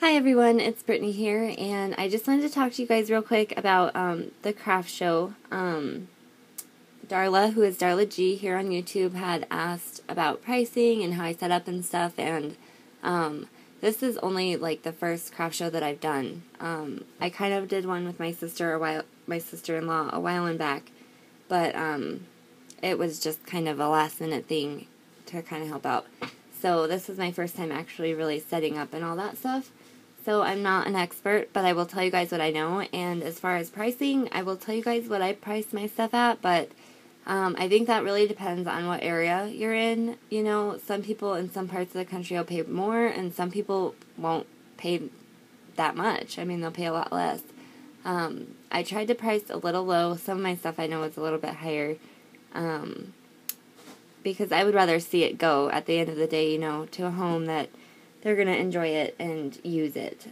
Hi everyone, it's Brittany here, and I just wanted to talk to you guys real quick about the craft show. Darla, who is Darla G here on YouTube, had asked about pricing and how I set up and stuff, and this is only like the first craft show that I've done. I kind of did one with my sister-in-law a while back, but it was just kind of a last minute thing to kind of help out. So this is my first time actually really setting up and all that stuff. So I'm not an expert, but I will tell you guys what I know. And as far as pricing, I will tell you guys what I price my stuff at. But I think that really depends on what area you're in. You know, some people in some parts of the country will pay more, and some people won't pay that much. I mean, they'll pay a lot less. I tried to price a little low. Some of my stuff I know is a little bit higher. Because I would rather see it go at the end of the day, you know, to a home that they're going to enjoy it and use it.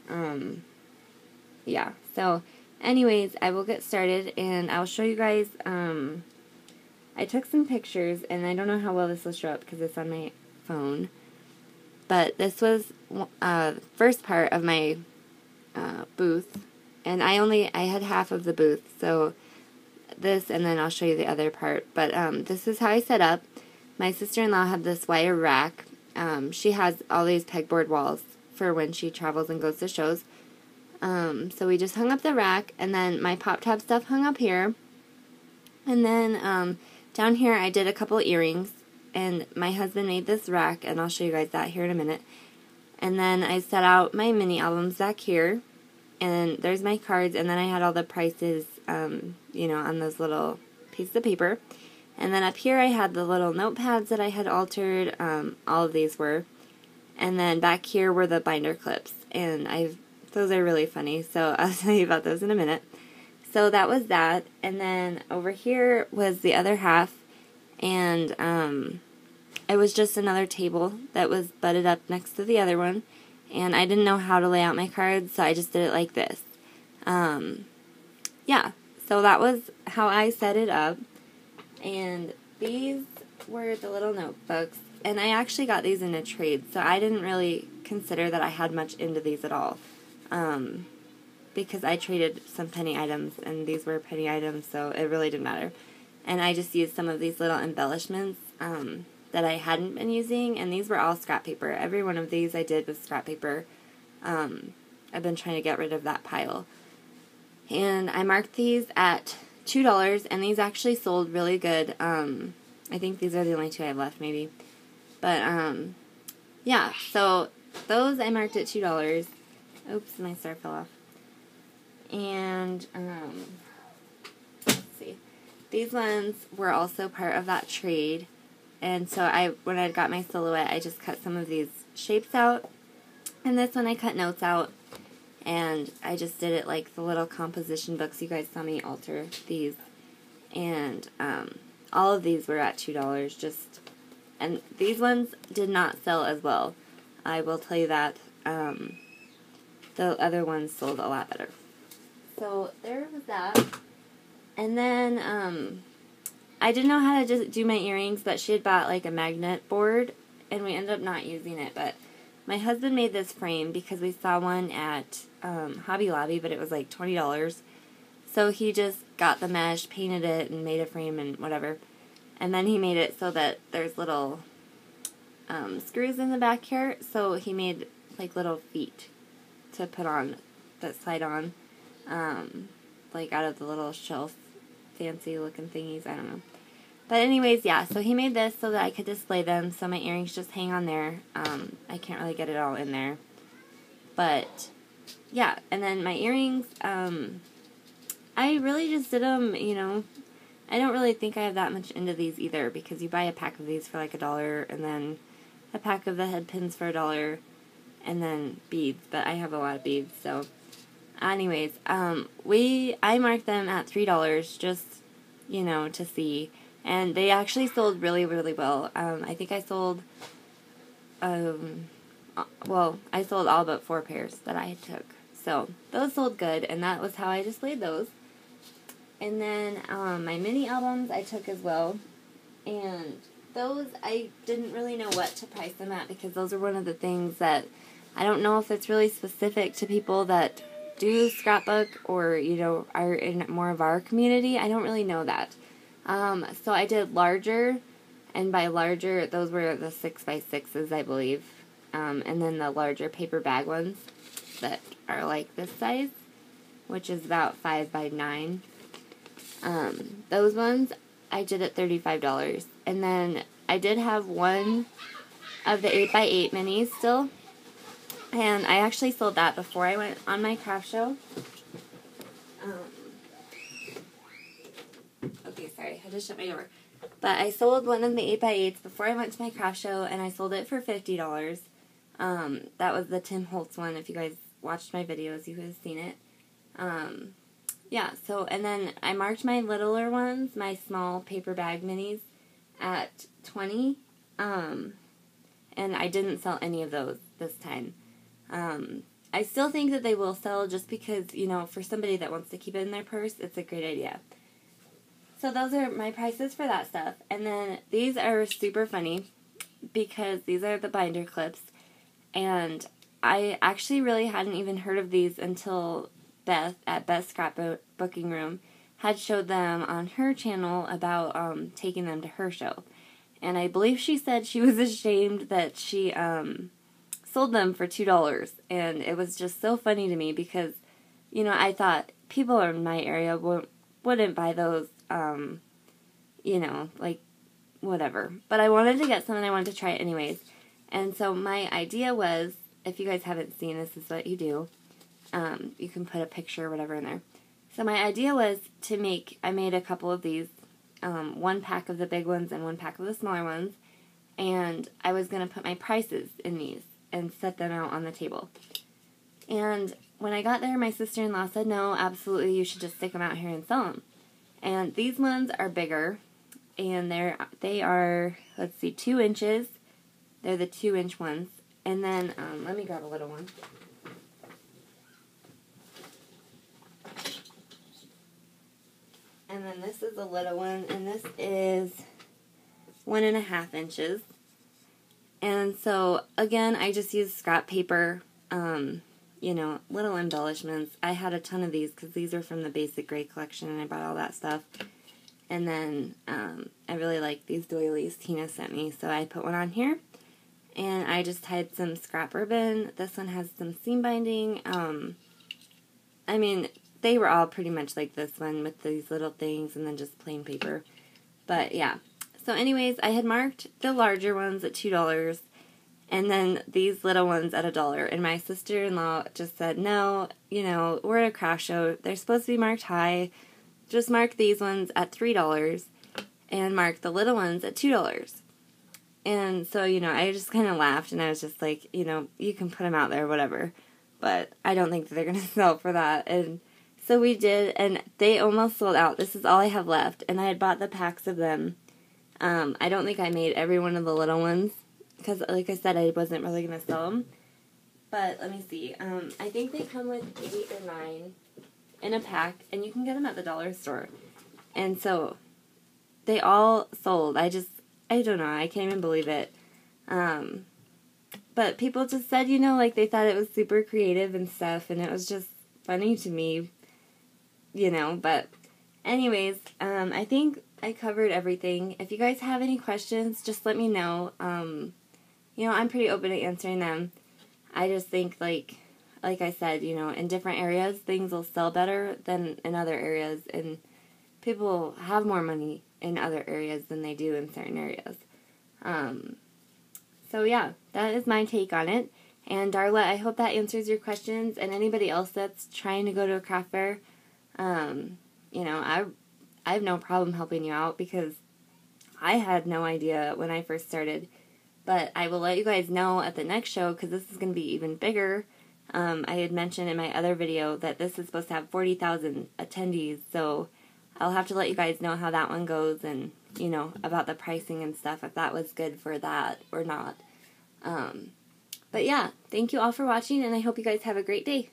Yeah, so anyways, I will get started and I'll show you guys. I took some pictures, and I don't know how well this will show up because it's on my phone. But this was first part of my booth, and I had half of the booth, so this, and then I'll show you the other part. But this is how I set up. My sister-in-law had this wire rack. She has all these pegboard walls for when she travels and goes to shows. So we just hung up the rack, and then my pop-top stuff hung up here. And then down here I did a couple earrings, and my husband made this rack, and I'll show you guys that here in a minute. And then I set out my mini albums back here, and there's my cards, and then I had all the prices, you know, on those little pieces of paper. And then up here I had the little notepads that I had altered, all of these were. And then back here were the binder clips, and those are really funny, so I'll tell you about those in a minute. So that was that, and then over here was the other half, and it was just another table that was butted up next to the other one, and I didn't know how to lay out my cards, so I just did it like this. Yeah, so that was how I set it up. And these were the little notebooks, and I actually got these in a trade, so I didn't really consider that I had much into these at all, because I traded some penny items, and these were penny items, so it really didn't matter. And I just used some of these little embellishments that I hadn't been using, and these were all scrap paper. Every one of these I did with scrap paper. I've been trying to get rid of that pile. And I marked these at $2, and these actually sold really good. I think these are the only two I have left, maybe. But, yeah, so those I marked at $2. Oops, my star fell off. And, let's see. These ones were also part of that trade. And so when I got my silhouette, I just cut some of these shapes out. And this one I cut notes out. And I just did it like the little composition books. You guys saw me alter these. And all of these were at $2. And these ones did not sell as well. I will tell you that. The other ones sold a lot better. So there was that. And then I didn't know how to just do my earrings, but she had bought like a magnet board, and we ended up not using it. But my husband made this frame because we saw one at Hobby Lobby, but it was like $20. So he just got the mesh, painted it, and made a frame and whatever. And then he made it so that there's little screws in the back here. So he made like little feet to put on that slide on, like out of the little shelf, fancy looking thingies. I don't know. But anyways, yeah, so he made this so that I could display them, so my earrings just hang on there. I can't really get it all in there. But, yeah, and then my earrings, I really just did them, you know. I don't really think I have that much into these either, because you buy a pack of these for like $1, and then a pack of the head pins for $1, and then beads, but I have a lot of beads, so. Anyways, I marked them at $3 just, you know, to see. And they actually sold really, really well. I think I sold, well, I sold all but 4 pairs that I took. So, those sold good, and that was how I displayed those. And then, my mini albums I took as well. And those, I didn't really know what to price them at, because those are one of the things that I don't know if it's really specific to people that do scrapbook or, you know, are in more of our community. I don't really know that. So I did larger, and by larger, those were the 6x6s, I believe. And then the larger paper bag ones that are like this size, which is about 5x9. Those ones I did at $35. And then I did have one of the 8x8 minis still. And I actually sold that before I went on my craft show. Okay, sorry, I had to shut my door. But I sold one of the 8x8s before I went to my craft show, and I sold it for $50. That was the Tim Holtz one. If you guys watched my videos, you would have seen it. Yeah, so, and then I marked my littler ones, my small paper bag minis, at $20. And I didn't sell any of those this time. I still think that they will sell just because, you know, for somebody that wants to keep it in their purse, it's a great idea. So those are my prices for that stuff. And then these are super funny because these are the binder clips. And I actually really hadn't even heard of these until Beth at Beth's Scrapbooking Room had showed them on her channel about taking them to her show. And I believe she said she was ashamed that she sold them for $2. And it was just so funny to me because, you know, I thought people in my area wouldn't buy those, you know, like, whatever. But I wanted to get some and I wanted to try it anyways. And so my idea was, if you guys haven't seen this, is what you do. You can put a picture or whatever in there. So my idea was to I made a couple of these, one pack of the big ones and one pack of the smaller ones. And I was going to put my prices in these and set them out on the table. And when I got there, my sister-in-law said, no, absolutely, you should just stick them out here and sell them. And these ones are bigger, and they are, let's see, 2 inches. They're the 2-inch ones. And then, let me grab a little one. And then this is a little one, and this is 1.5 inches. And so, again, I just used scrap paper, you know, little embellishments. I had a ton of these because these are from the Basic Gray collection, and I bought all that stuff. And then I really like these doilies Tina sent me, so I put one on here. And I just tied some scrap ribbon. This one has some seam binding. I mean, they were all pretty much like this one with these little things and then just plain paper. But, yeah. So, anyways, I had marked the larger ones at $2 and then these little ones at $1. And my sister-in-law just said, no, you know, we're at a craft show. They're supposed to be marked high. Just mark these ones at $3 and mark the little ones at $2. And so, you know, I just kind of laughed and I was just like, you know, you can put them out there, whatever. But I don't think that they're going to sell for that. And so we did, and they almost sold out. This is all I have left. And I had bought the packs of them. I don't think I made every one of the little ones because, like I said, I wasn't really going to sell them. But let me see. I think they come with 8 or 9 in a pack, and you can get them at the dollar store. And so they all sold. I don't know. I can't even believe it. But people just said, you know, like they thought it was super creative and stuff, and it was just funny to me, you know. But anyways, I think I covered everything. If you guys have any questions, just let me know. You know, I'm pretty open to answering them. I just think, like I said, you know, in different areas, things will sell better than in other areas, and people have more money in other areas than they do in certain areas. So yeah, that is my take on it. And Darla, I hope that answers your questions. And anybody else that's trying to go to a craft fair, you know, I have no problem helping you out because I had no idea when I first started. But I will let you guys know at the next show because this is going to be even bigger. I had mentioned in my other video that this is supposed to have 40,000 attendees, so I'll have to let you guys know how that one goes and, you know, about the pricing and stuff, if that was good for that or not. But yeah, thank you all for watching, and I hope you guys have a great day.